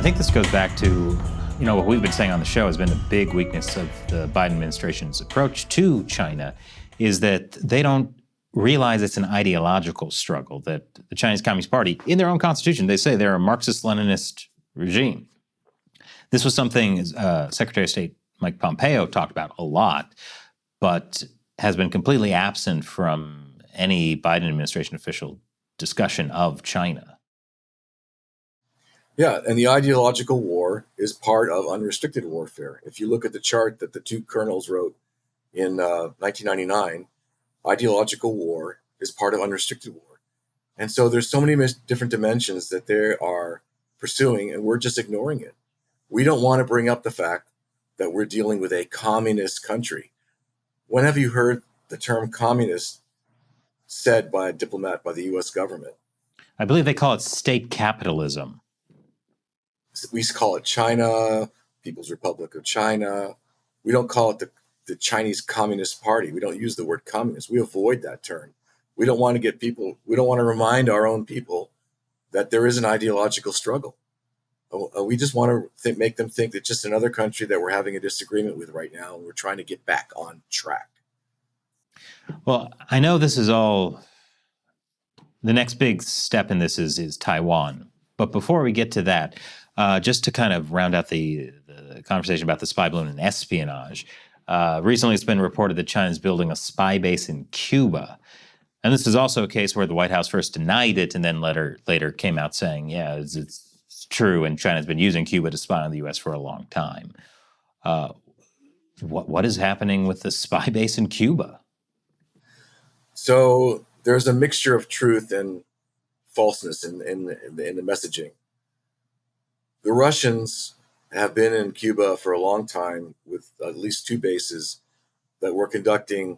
I think this goes back to, what we've been saying on the show has been the big weakness of the Biden administration's approach to China is that they don't realize it's an ideological struggle, that the Chinese Communist Party, in their own constitution, they say they're a Marxist-Leninist regime. This was something Secretary of State Mike Pompeo talked about a lot, but has been completely absent from any Biden administration official discussion of China. Yeah, and the ideological war is part of unrestricted warfare. If you look at the chart that the two colonels wrote in 1999, ideological war is part of unrestricted war. And so there's so many different dimensions that they are pursuing, and we're just ignoring it. We don't want to bring up the fact that we're dealing with a communist country. When have you heard the term communist said by a diplomat by the U.S. government? I believe they call it state capitalism. We call it China, People's Republic of China. We don't call it the Chinese Communist Party. We don't use the word communist. We avoid that term. We don't want to remind our own people that there is an ideological struggle. We just want to make them think that just another country that we're having a disagreement with right now, and we're trying to get back on track. Well, I know this is all, the next big step in this is Taiwan. But before we get to that, just to kind of round out the conversation about the spy balloon and espionage, recently it's been reported that China is building a spy base in Cuba. And this is also a case where the White House first denied it and then later came out saying, yeah, it's true, and China's been using Cuba to spy on the U.S. for a long time. What is happening with the spy base in Cuba? So there's a mixture of truth and falseness in the messaging. The Russians have been in Cuba for a long time with at least two bases that were conducting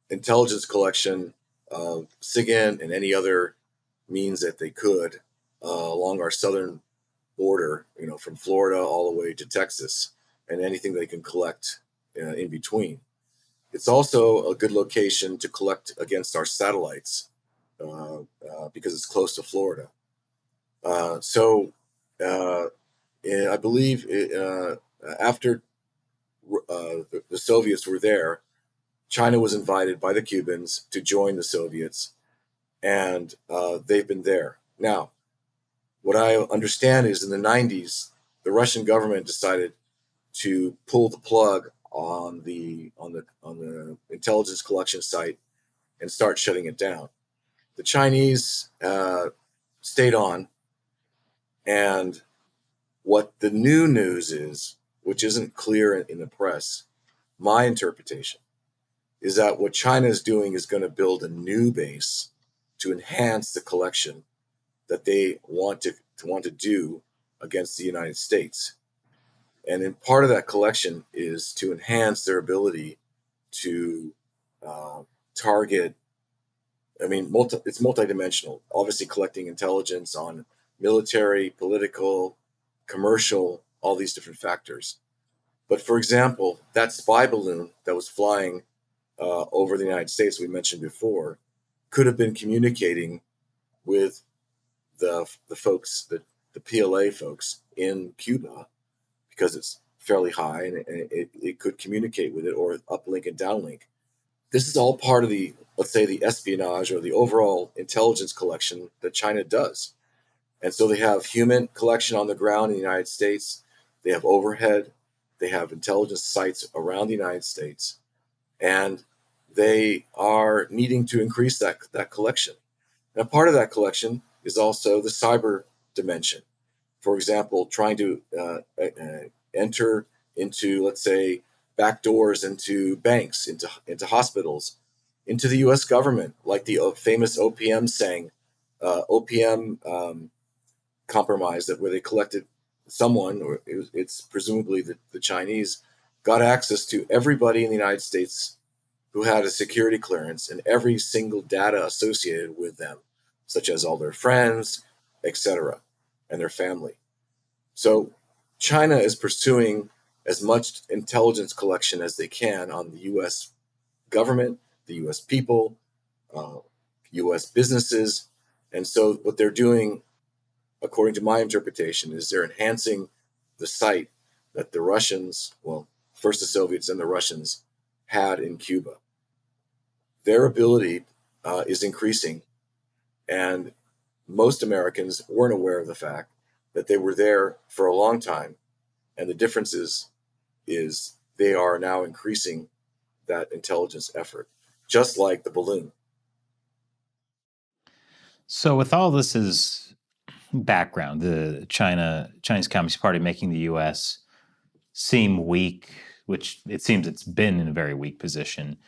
intelligence collection of SIGINT and any other means that they could along our southern border, from Florida all the way to Texas, and anything they can collect in between. It's also a good location to collect against our satellites because it's close to Florida. I believe after the Soviets were there, China was invited by the Cubans to join the Soviets, and they've been there. Now, what I understand is in the 90s, the Russian government decided to pull the plug on the intelligence collection site and start shutting it down. The Chinese stayed on, and what the new news is, which isn't clear in the press, my interpretation is that what China is doing is going to build a new base to enhance the collection that they want to do against the United States. And in part of that collection is to enhance their ability to target. It's multidimensional. Obviously, collecting intelligence on military, political, commercial, all these different factors. But for example, that spy balloon that was flying over the United States, we mentioned before, could have been communicating with the folks, the PLA folks in Cuba, because it's fairly high and it could communicate with it or uplink and downlink. This is all part of the, let's say, the espionage or the overall intelligence collection that China does. And so they have human collection on the ground in the United States. They have overhead. They have intelligence sites around the United States. And they are needing to increase that collection. Now, part of that collection is also the cyber dimension. For example, trying to enter into, let's say, back doors into banks, into hospitals, into the U.S. government, like the famous OPM compromise, that where they collected someone, or it's presumably the Chinese, got access to everybody in the United States who had a security clearance and every single data associated with them, such as all their friends, etc., and their family. So China is pursuing as much intelligence collection as they can on the U.S. government, the U.S. people, U.S. businesses. And so what they're doing according to my interpretation, is they're enhancing the sight that the Russians, well, first the Soviets and the Russians, had in Cuba. Their ability is increasing, and most Americans weren't aware of the fact that they were there for a long time. And the difference is they are now increasing that intelligence effort, just like the balloon. So, with all this as background, the Chinese Communist Party making the U.S. seem weak, which it seems it's been in a very weak position.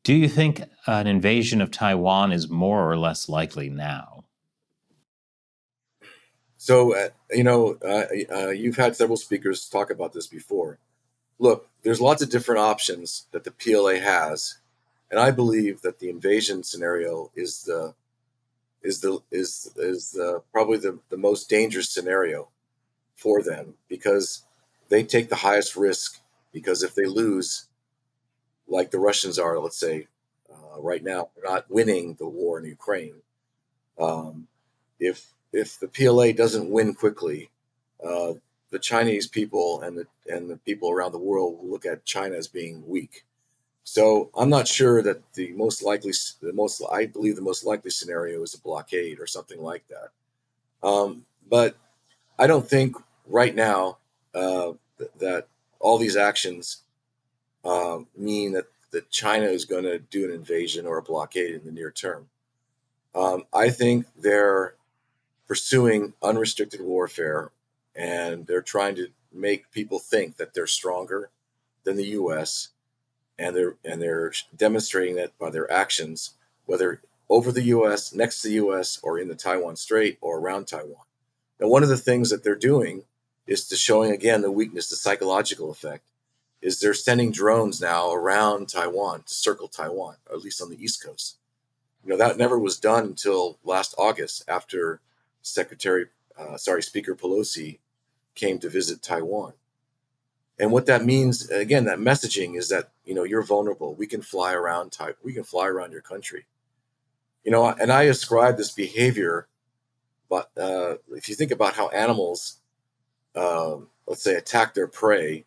Do you think an invasion of Taiwan is more or less likely now? So, you've had several speakers talk about this before. Look, there's lots of different options that the PLA has, and I believe that the invasion scenario is the probably the most dangerous scenario for them, because they take the highest risk. Because if they lose, like the Russians are, let's say, right now, they're not winning the war in Ukraine. Um, if the PLA doesn't win quickly, uh, the Chinese people and the people around the world will look at China as being weak. So I'm not sure that I believe the most likely scenario is a blockade or something like that. But I don't think right now that all these actions mean that China is going to do an invasion or a blockade in the near term. I think they're pursuing unrestricted warfare, and they're trying to make people think that they're stronger than the U.S. and they're demonstrating that by their actions, whether over the U.S., next to the U.S., or in the Taiwan Strait or around Taiwan. Now, one of the things that they're doing is to showing again the weakness, the psychological effect, is they're sending drones now around Taiwan to circle Taiwan, or at least on the East Coast. That never was done until last August, after Speaker Pelosi came to visit Taiwan. And what that means, again, that messaging is that you're vulnerable. We can fly around we can fly around your country. And I ascribe this behavior, but if you think about how animals, let's say, attack their prey,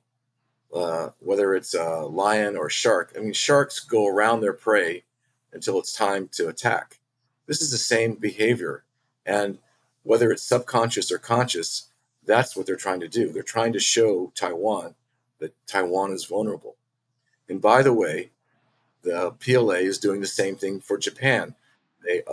whether it's a lion or shark. I mean, sharks go around their prey until it's time to attack. This is the same behavior. And whether it's subconscious or conscious, that's what they're trying to do. They're trying to show Taiwan that Taiwan is vulnerable. And by the way, the PLA is doing the same thing for Japan.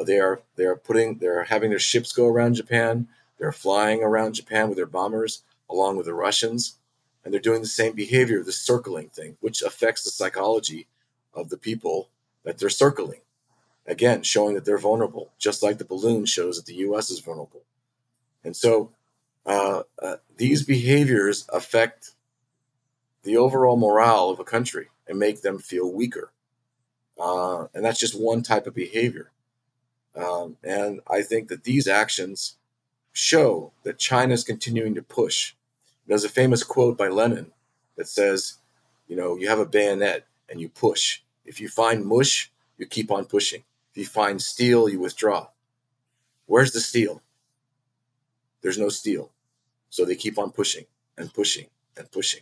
They're having their ships go around Japan. They're flying around Japan with their bombers, along with the Russians, and they're doing the same behavior, the circling thing, which affects the psychology of the people that they're circling. Again, showing that they're vulnerable, just like the balloon shows that the U.S. is vulnerable. And so these behaviors affect the overall morale of a country and make them feel weaker. And that's just one type of behavior. And I think that these actions show that China is continuing to push. There's a famous quote by Lenin that says, you have a bayonet and you push. If you find mush, you keep on pushing. If you find steel, you withdraw. Where's the steel? There's no steel. So they keep on pushing and pushing and pushing.